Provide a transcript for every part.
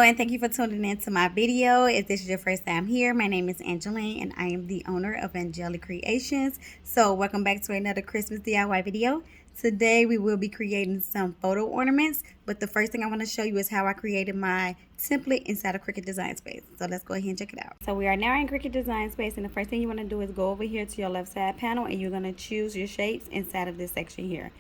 and thank you for tuning in to my video. If this is your first time here, my name is Angeline and I am the owner of Angelic Creations. So welcome back to another Christmas DIY video. Today we will be creating some photo ornaments, but the first thing I want to show you is how I created my template inside of Cricut Design Space. So let's go ahead and check it out. So we are now in Cricut Design Space, and the first thing you want to do is go over here to your left side panel and you're going to choose your shapes inside of this section here.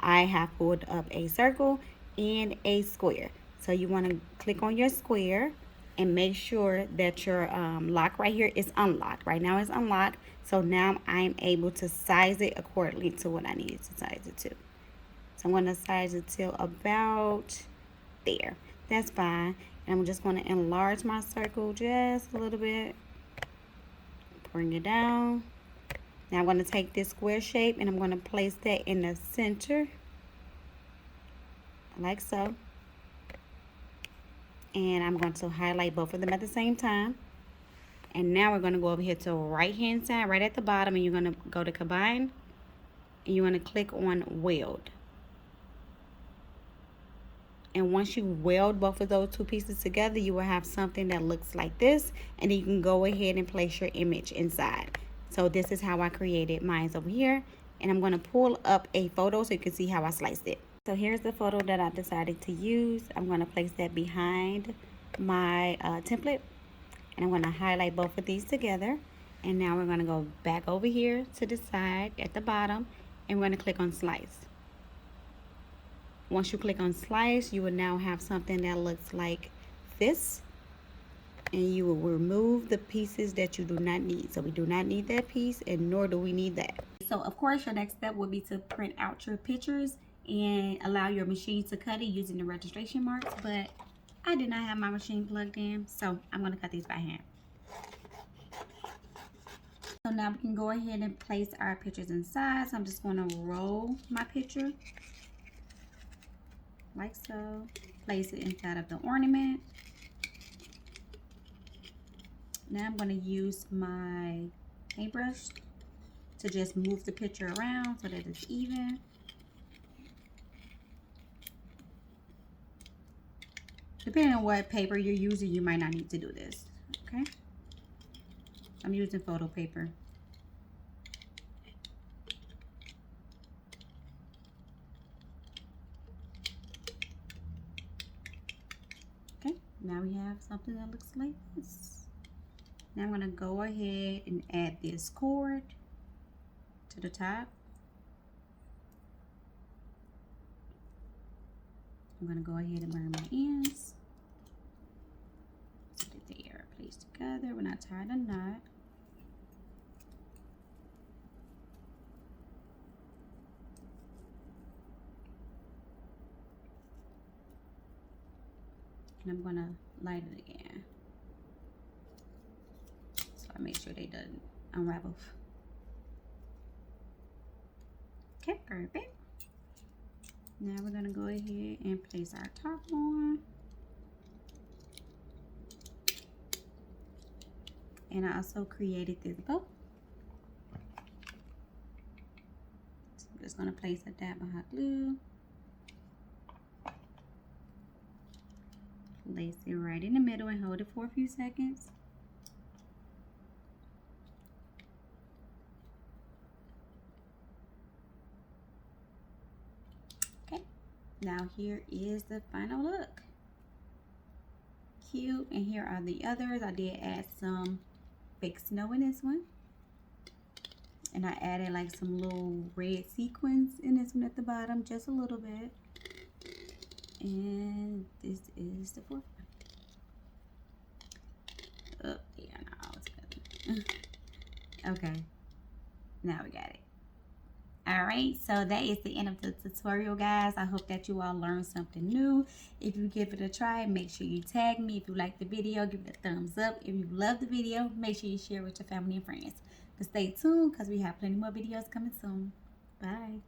I have pulled up a circle and a square. So you want to click on your square and make sure that your lock right here is unlocked. Right now it's unlocked. So now I'm able to size it accordingly to what I needed to size it to. So I'm going to size it to about there. That's fine. And I'm just going to enlarge my circle just a little bit. Bring it down. Now I'm going to take this square shape and I'm going to place that in the center. Like so. And I'm going to highlight both of them at the same time. And now we're going to go over here to right hand side, right at the bottom, and you're going to go to combine and you're going to click on weld. And once you weld both of those two pieces together, you will have something that looks like this, and then you can go ahead and place your image inside. So this is how I created mine over here, and I'm going to pull up a photo so you can see how I sliced it. So here's the photo that I decided to use. I'm going to place that behind my template. And I'm going to highlight both of these together. And now we're going to go back over here to the side at the bottom. And we're going to click on slice. Once you click on slice, you will now have something that looks like this. And you will remove the pieces that you do not need. So we do not need that piece, and nor do we need that. So of course your next step will be to print out your pictures and allow your machine to cut it using the registration marks, but I did not have my machine plugged in, so I'm going to cut these by hand. So now we can go ahead and place our pictures inside. So I'm just going to roll my picture like so, place it inside of the ornament. Now I'm going to use my paintbrush to just move the picture around so that it's even. Depending on what paper you're using, you might not need to do this, okay? I'm using photo paper. Okay, now we have something that looks like this. Now I'm gonna go ahead and add this cord to the top. I'm gonna go ahead and burn my ends. So that they are placed together when I tie the knot. And I'm gonna light it again. So I make sure they don't unravel. Okay, perfect. Now we're gonna go ahead and place our top on. And I also created this bow. So I'm just gonna place a dab of hot glue. Place it right in the middle and hold it for a few seconds. Okay, now here is the final look. Cute. And here are the others. I did add some fake snow in this one. And I added like some little red sequins in this one at the bottom, just a little bit. And this is the fourth one. Oh, yeah, no, it's good. Okay, now we got it. All right, so that is the end of the tutorial, guys. I hope that you all learned something new. If you give it a try, make sure you tag me. If you like the video, give it a thumbs up. If you love the video, make sure you share with your family and friends. But stay tuned because we have plenty more videos coming soon. Bye.